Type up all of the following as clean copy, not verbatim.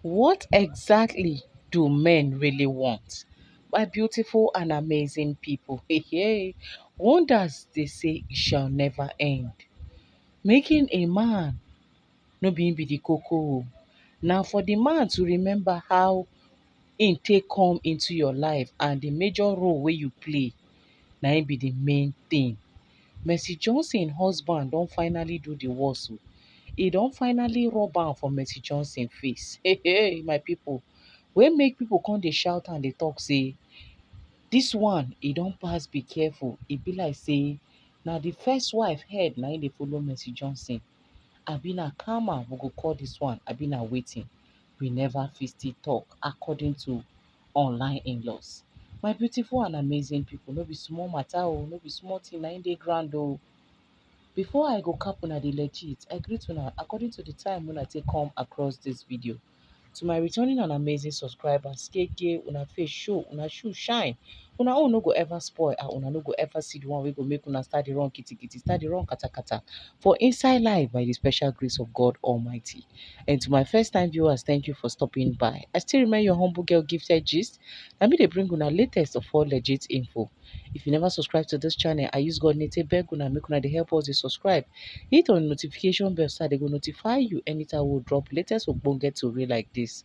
What exactly do men really want? My beautiful and amazing people, hey, wonders they say shall never end. Making a man no be the cocoa. Now for the man to remember how in take come into your life and the major role where you play, now im be the main thing. Mercy Johnson husband don't finally do the work o. E don finally rub am for Mercy Johnson face. Hey, my people, wey make people come dey shout and dey talk say dis one e don pass be careful. E be like say na the first wife head na im dey follow Mercy Johnson. Abi na karma we go call dis one, abi na wetin? We never fit still talk according to online in-laws. My beautiful and amazing people, no be small matter o, no be small thing na im dey ground o. Before I go cap una the legit, I greet una according to the time una take come across this video. To my returning and amazing subscribers, KK, una face show, una shoe shine. Una own no go ever spoil, and una no go ever see the one wey go make una start the wrong kitty kitty, start the wrong kata kata. For inside life by the special grace of God Almighty. And to my first time viewers, thank you for stopping by. I still remain your humble girl Gifted Gist. Let me dey bring una latest of all legit info. If you never subscribe to this channel, I use God native beg una make una dey help us dey subscribe. Hit on the notification bell so they go notify you anytime we drop latest ogbonge tori like this.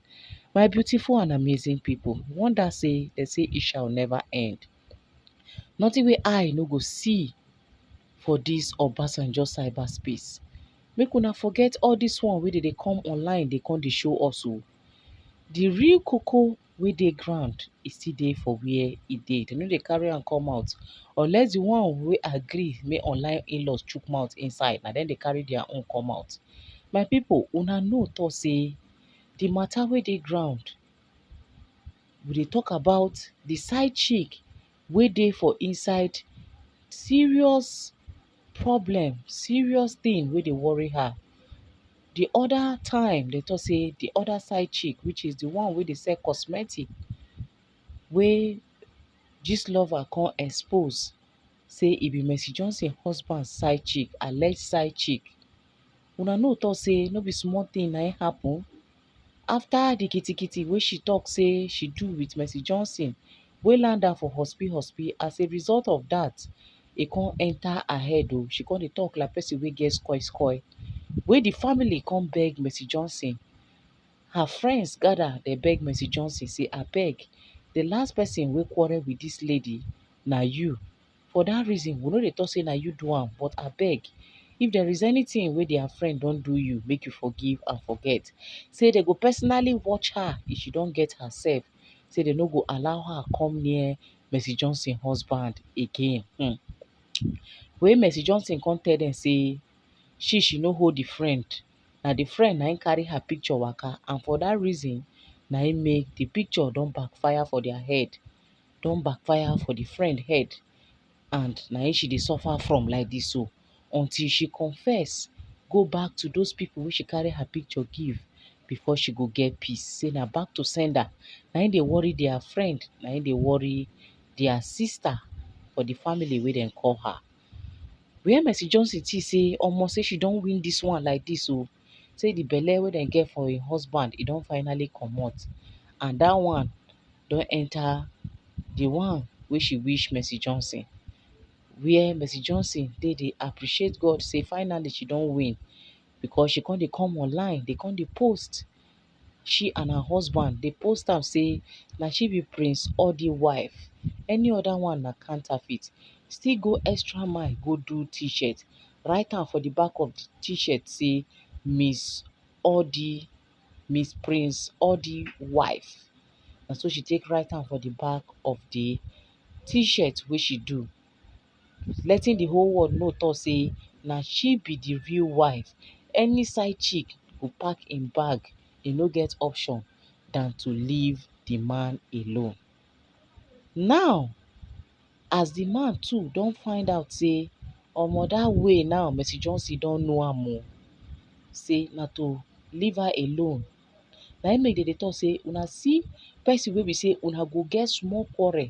My beautiful and amazing people, wonder say they say it shall never end. Nothing wey I no go see for this Obasanjo cyberspace. Make una forget all this one wey dey come online, they come dey show us o. The real cocoa wey dey ground e still dey for where e dey. They no dey carry am come out unless the one wey agree make online in-laws chook mouth inside, na dem dey carry their own come out. My people, una know talk say the matter wey dey ground, we dey talk about the side chick wey dey for inside serious problem, serious thing wey dey worry her. The other time they talk say the other side chick, which is the one wey dey sell cosmetic, wey Gistlover come expose say e be Mercy Johnson husband side chick, alleged side chick. Una know talk say no be small thing na im happen after the kitty kitty wey she talk say she do with Mercy Johnson wey land am for hospi. As a result of that, e come enter her head o. She come dey talk like person wey get skoy wey the family come beg Mercy Johnson. Her friends gather dey beg Mercy Johnson say abeg, the last person wey quarrel with this lady na you. For that reason, we no dey talk say na you do am, but abeg, if there is anything wey their friend don do you, make you forgive and forget. Say they go personally watch her if she don get herself. Say they no go allow her come near Mercy Johnson husband again. Wey Mercy Johnson come tell them say she no hold the friend. Na the friend na im carry her picture waka, and for that reason na im make the picture don backfire for their head, don backfire for the friend head, and na im she dey suffer from like this so, until she confess, go back to those people wey she carry her picture give before she go get peace. Say na back to sender. Na im dey worry their friend, na im dey worry their sister for the family wey dem call her. Where Mercy Johnson think say omo say she don win this one like this o. Say the belle wey dem get for im husband e don finally comot, and that one don enter the one wey she wish Mercy Johnson. Where Mercy Johnson dey appreciate God say finally she don win, because she come dey come online, dey come dey post. She and her husband dey post am say na she be Prince Odi wife. Any other one na counterfeit. Still go extra mile go do t-shirt, write am for the back of the t-shirt say Miss Odi, Miss Prince Odi wife. Na so she take write am for the back of the t-shirt wey she do, letting the whole world know talk say na she be the real wife. Any side chick go pack im bag, e no get option than to leave the man alone. Now, as the man too don find out say omo that way now Mercy Johnson don know am o, say na to leave her alone. Na im make dem dey talk say una see person wey be say una go get small quarrel,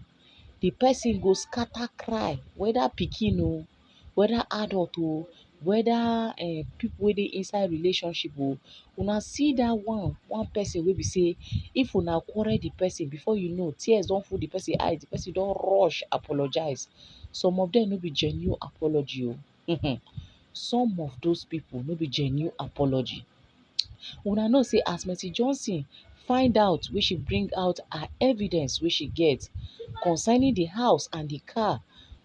the person go scatter cry, whether pikin o, whether adult o, whether people wey dey inside relationship o, una see dat one person wey be sey if una quarrel the person, before you know tears don full the person eye, the person don rush apologize. Some of dem no be genuine apology o. Some of those people no be genuine apology. Una know sey as Mercy Johnson find out wey she bring out her evidence wey she get concerning the house and the car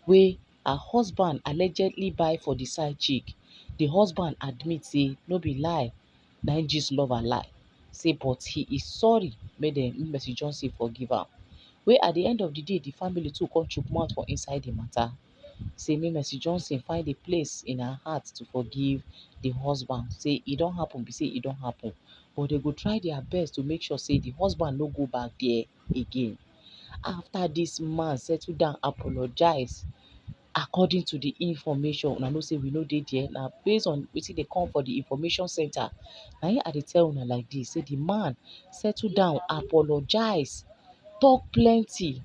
wey her husband allegedly buy for the side chick, the husband admit sey no be lie na im Gistlover lie, say but he is sorry make Mercy Johnson forgive am. Wey at the end of the day the family too come chook mouth for inside the matter, say make Mercy Johnson find a place in her heart to forgive the husband, say e don happen be say e don happen, but dey go try their best to make sure say the husband no go back there again. After dis man settle down apologize, according to the information, una know say we no dey there, na based on wetin dey come for the information center, na im I dey tell una like dis, say the man settle down apologize, talk plenty,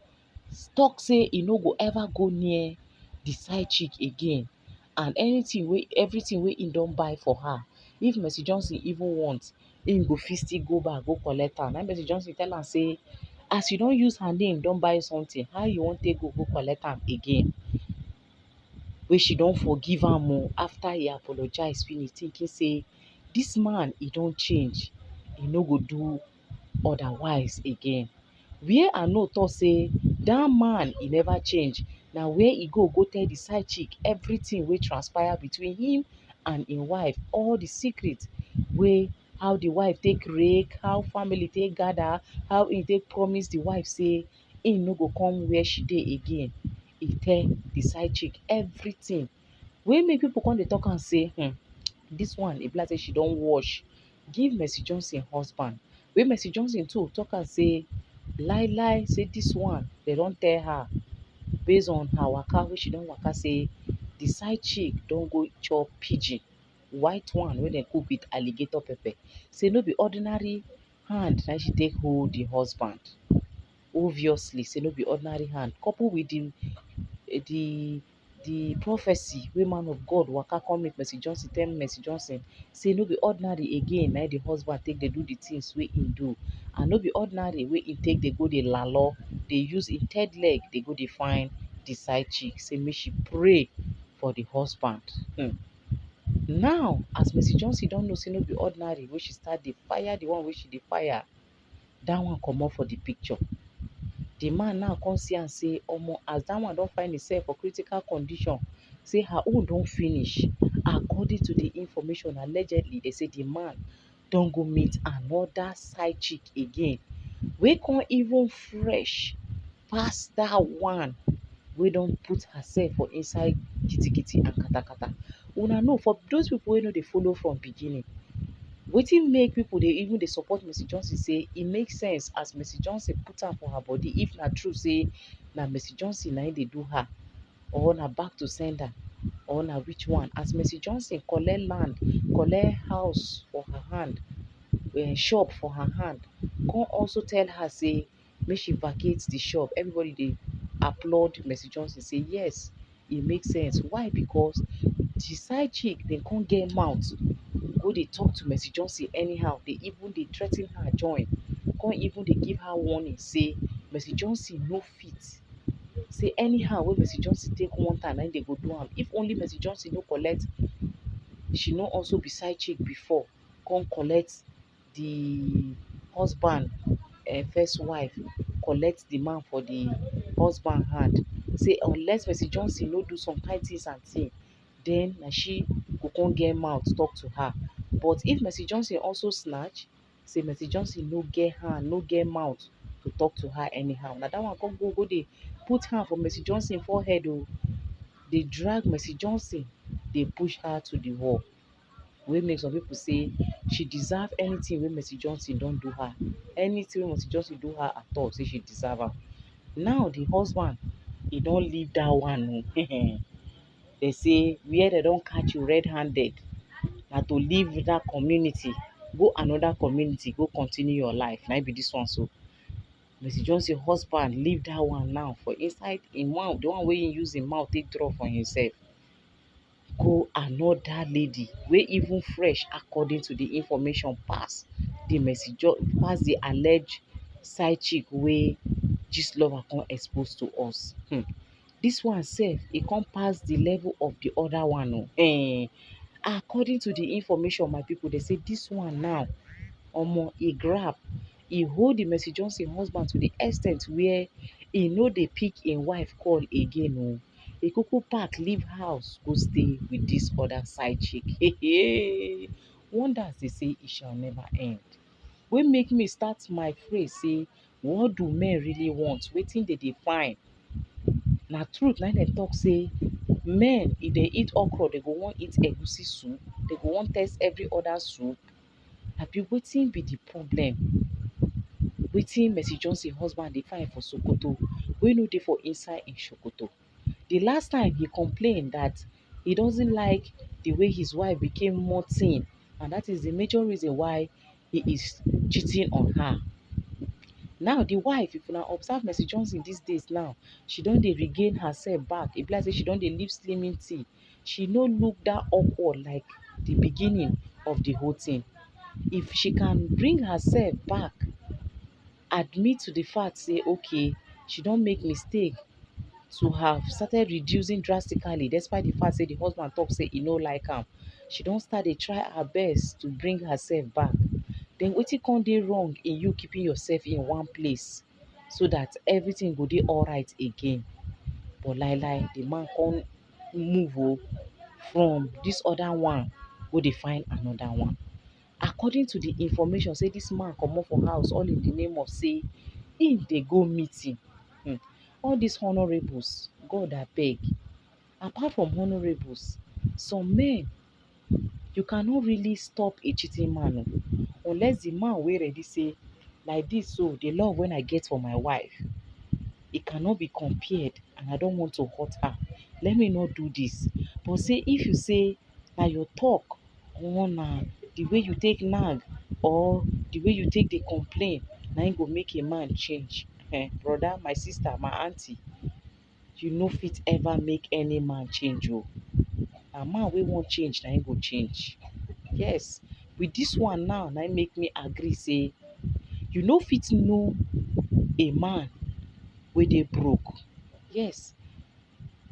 talk say e no go ever go near the side chick again, and everything wey im don buy for her, if Mercy Johnson even want, im go fit still go back go collect am. Na im Mercy Johnson tell am say as you don use her name don buy something, how you wan take go collect am again? Wey she don forgive am o after he apologize finish, thinking say dis man e don change, e no go do otherwise again. Where I know talk say dat man e never change na where e go tell the side chick everything wey transpire between him and im wife, all the secret wey how the wife take rake, how family take gather, how im take promise the wife say im no go come where she dey again. E tell the side chick everything, wey make people come dey talk am say dis one e be like say she don wash give Mercy Johnson husband. Wey Mercy Johnson too talk am say lie lie say dis one dey don tell her based on her waka wey she don waka, say the side chick don go chop pidgin, white one wey dem cook with alligator pepper, say no be ordinary hand na she take hold the husband. Obviously say no be ordinary hand, couple with the prophecy wey man of God waka come meet Mercy Johnson, tell Mercy Johnson say no be ordinary again na the husband take dey do the things wey im do, and no be ordinary wey im take dey go dey lalo, dey use im third leg dey go dey find the side chick, say make she pray for the husband. Now as Mercy Johnson don know say no be ordinary, wey she start dey fire the one wey she dey fire, dat one comot for the picture. The man now come see am say omo, as dat one don find himself for critical condition, say her own don finish. According to the information, allegedly dey say the man don go meet another side chick again, wey come even fresh pass dat one wey don put herself for inside kitikiti and katakata. Una know for those people wey no dey follow from beginning, wetin make people dey even dey support Mercy Johnson, say e make sense as Mercy Johnson put am for her body, if na true say na Mercy Johnson na im dey do her, or na back to sender, or na which one. As Mercy Johnson collect land, collect house for her hand, shop for her hand, come also tell her say make she vacate the shop, everybody dey applaud Mercy Johnson say yes, e make sense. Why? Because the side chick dem come get mouth go dey talk to Mercy Johnson anyhow, dey even dey threa ten her join, come even dey give her warning say Mercy Johnson no fit, say anyhow wey Mercy Johnson take want am na im dey go do am. If only Mercy Johnson no collect, she no also be side chick before, come collect the husband first wife, collect the man for the husband hand, say unless Mercy Johnson no do some kind things and thing, then na she go come get mouth talk to her. But if Mercy Johnson also snatch, say Mercy Johnson no get hand, no get mouth to talk to her anyhow. Na dat one come go dey put hand for Mercy Johnson forehead o, dey drag Mercy Johnson, dey push her to the wall, wey make some people say she deserve anything wey Mercy Johnson don do her. Anything wey Mercy Johnson do her at all, say she deserve am. Now the husband e don leave dat one o. Dey say where dem don catch you red handed, na to leave dat community go another community go continue your life, na im be dis one so. Mercy Johnson husband leave dat one now for inside im mouth, the one wey im use im mouth take draw for himself. go another lady wey even fresh according to the information the messenger pass the alleged side chick wey Gistlover come expose to us. Dis one sef e come pass the level of the other one according to the information my people dey say dis one now omo e grab e hold the Mercy Johnson husband to the ex ten t where e no dey pick im wife call again e kuku pack leave house go stay with dis other side chick. Wonders dey say e shall never end wey make me start my phrase say what do men really want, wetin dem dey find. Na truth na im dem talk say men if dem eat okra dem go wan eat egusi soup, dem go wan taste every other soup abi wetin be the problem? Wetin Mercy Johnson husband dey find for Sokoto wey no dey for inside im Sokoto? The last time he complain that he doesn't like the way his wife became more thin and that is the major reason why he is cheating on her. Now the wife, if una observe Mercy Johnson these days now, she don dey regain herself back. E be like say she don dey leave slimming tea. She no look that awkward like the beginning of the whole thing. If she can bring herself back, admit to the fact say okay, she don make mistake to have started reducing drastically despite the fact say the husband talk say e no like am. She don start dey try her best to bring herself back. Then wetin come dey wrong in you keeping yourself in one place so that everything go dey alright again? But lie the man come move from this other one go dey find another one. According to the information say this man comot for house all in the name of say im dey go meeting. All these honourables, God abeg, apart from honourables, some men you cannot really stop a cheating man unless the man wey ready say like this so the love wey I get for my wife e cannot be compared and I don't want to hurt her. Let me not do this. But say if you say na your talk or na the way you take nag or the way you take dey complain na im go make a man change. Brother, my sister, my aunty, you no fit ever make any man change na man wey wan change na im go change. Yes, with this one now na im make me agree say you no fit know a man wey dey broke. Yes,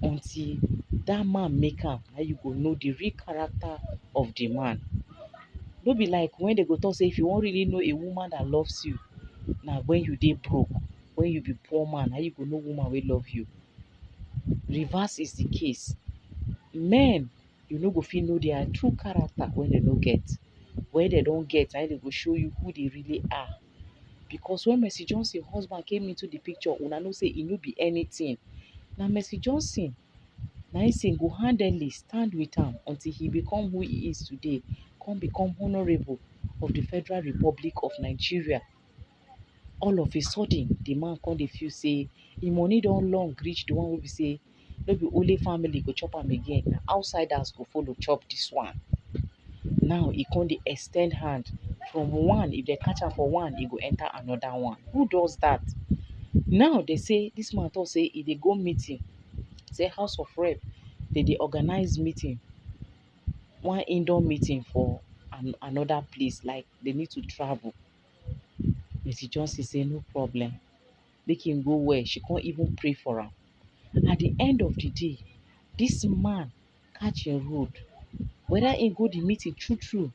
until that man make am na you go know the real character of the man. No be like when dem go talk say if you wan really know a woman that loves you na when you dey broke, when you be poor man na you go know woman wey love you. Reverse is the case. Men, you no go fit know their true character when dem no get. When dem don get na im dem go show you who they really are. Because when Mercy Johnson husband came into the picture, una know say e no be anything. Na Mercy Johnson na im single-handedly stand with am until he become who he is today, come become honourable of the Federal Republic of Nigeria. All of a sudden, the man come dey feel say im money don long reach the one wey be say no be only family go chop am again, na outsiders go follow chop this one. Now e come dey ex ten d hand from one, if dem catch am for one, e go enter another one. Who does that? Now they say this man talk say e dey go meeting, say House of Rep dem dey organize meeting, one indoor meeting for another place, like they need to travel. Mercy Johnson say no problem, make him go where she come even pray for am. At the end of the day, this man catch im road. Whether im go the meeting true true,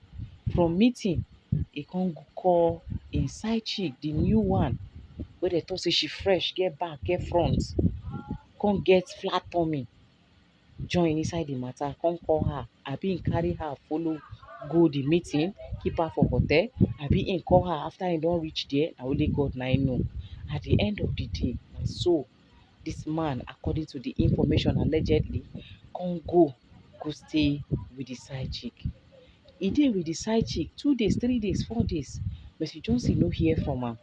from meeting e come go call im side chick, the new one wey dem talk say she fresh, get back, get front, come get flat tummy, join inside the matter, come call her. Abi im carry her follow go the meeting, keep her for hotel, abi im call her after im don reach there, na only God na im know. At the end of the day, na so this man, according to the information allegedly, come go stay with the side chick. E dey with the side chick 2 days, 3 days, 4 days. Mercy Johnson no hear from am.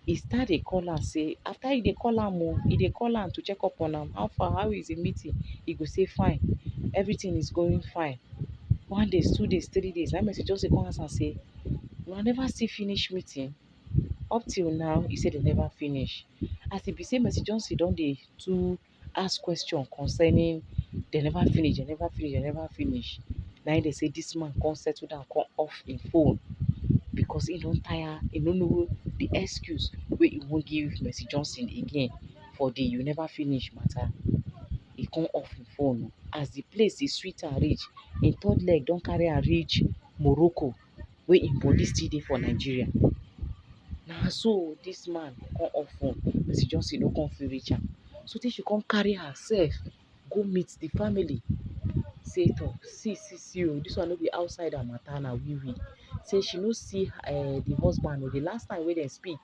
E start dey call am say after e dey call am e dey call am to check up on am. How far? How is the meeting? E go say fine, everything is going fine. 1 day, 2 days, 3 days, na Mercy Johnson come ask am say una never still finish meeting? Up till now, e say dem never finish. As e be say Mercy Johnson don dey too ask question concerning They never finish, they never finish, they never finish. Now they say this man come settle down, come off him phone because he don't tire, he don't know the excuse wey he won't give Mercy Johnson again for the you never finish matter. He come off him phone as the place is sweet and reach. Him third leg don carry am reach Morocco wey him body still dey for Nigeria. Na so dis man come off phone, Mercy Johnson no come fit reach am. So tey she come carry herself go meet the family. Say toh see oo, dis one no be outsider matter na we. Say she no see the husband oo. The last time wey dem speak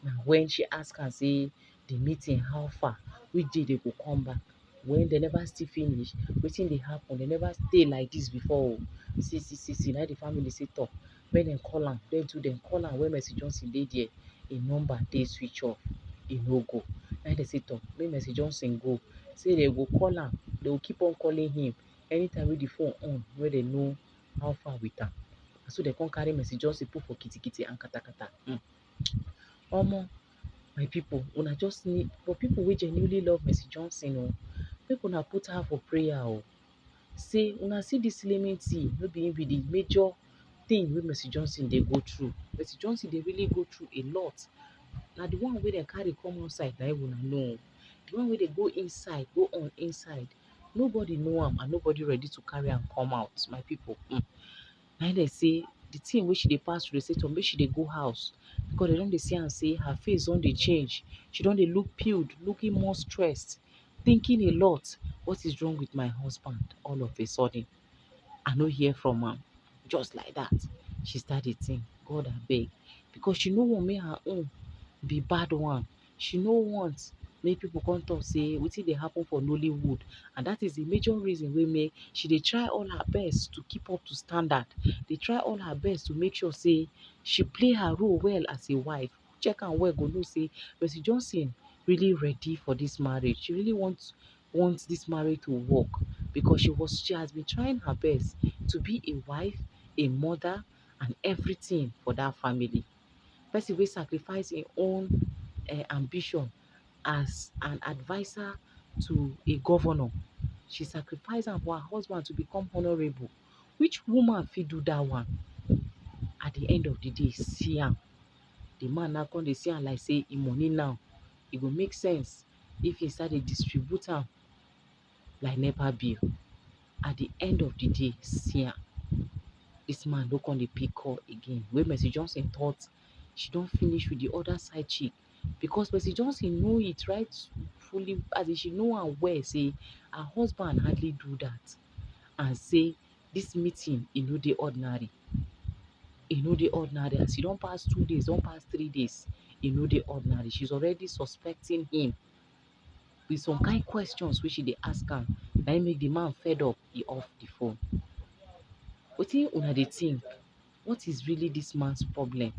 na when she ask am say the meeting how far, which day dey go come back. When dem never still finish, wetin dey happen? Dem never stay like dis before oo. See na the family say toh make dem call am. Dem too dem call am when Mercy Johnson dey there. Im number dey switch off, e no go. Na dem say toh make Mercy Johnson go. Say dem go call am, dem go keep on calling him anytime wey the phone on, wey dem know how far with am. Na so dem come carry Mercy Johnson put for kitikiti and katakata. Omo, my people, una just need, for people wey genuinely love Mercy Johnson oo, make una put her for prayer oo. Say una see dis slimming tea no be im be the major thing wey Mercy Johnson dey go through. Mercy Johnson dey really go through a lot. Na the one wey dem carry come outside na im una know. The one wey dey go inside, go on inside, nobody know am and nobody ready to carry am come out, my people. Na im dem say the thing wey she dey pass through, dey say toh make she dey go house because dem don dey see am say her face don dey change. She don dey look peeled, looking more stressed, thinking a lot. What is wrong with my husband? All of a sudden, I no hear from am. Just like that, she start dey think, God abeg, because she no want make her own be bad one. She no want make people come talk say wetin dey happen for Nollywood, and that is the major reason wey make she dey try all her best to keep up to standard. Dey try all her best to make sure say she play her role well as a wife. Check am well go know say Mercy Johnson really ready for this marriage. She really want this marriage to work because she has been trying her best to be a wife, a mother, and everything for that family. Person wey sacrifice im own ambition as an adviser to a governor. She sacrifice am for her husband to become honourable. Which woman fit do that one? At the end of the day, see am. The man now come dey see am like say im money now, e go make sense if he start dey distribute am like NEPA bill. At the end of the day, see am. Dis man no come dey pick call again. Wey Mercy Johnson thought she don finish with the other side chick, because Mercy Johnson know it right fully, as in she know am well say her husband hardly do that, and say this meeting e no dey ordinary. E no dey ordinary. As e don pass 2 days, don pass 3 days, e no dey ordinary. She's already suspecting him with some kind questions wey she dey ask am. Na im make the man fed up, e off the phone. Wetin una dey think? What is really this man's problem?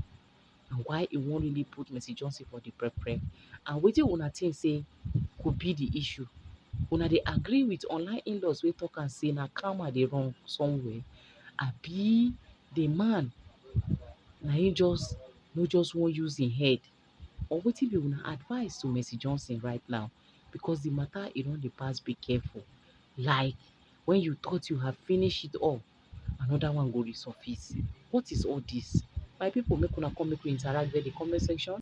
And why he wan really put Mercy Johnson for the prep? And wetin una think say could be the issue? Una dey agree with online in-laws wey talk am say na karma dey run somewhere, abi the man na im no just wan use im head? Or wetin be una advice to Mercy Johnson right now? Because the matter e don dey pass be careful. Like when you thought you have finished it all, another one go resurface. What is all this? My people, make una come make we interact there the comment section.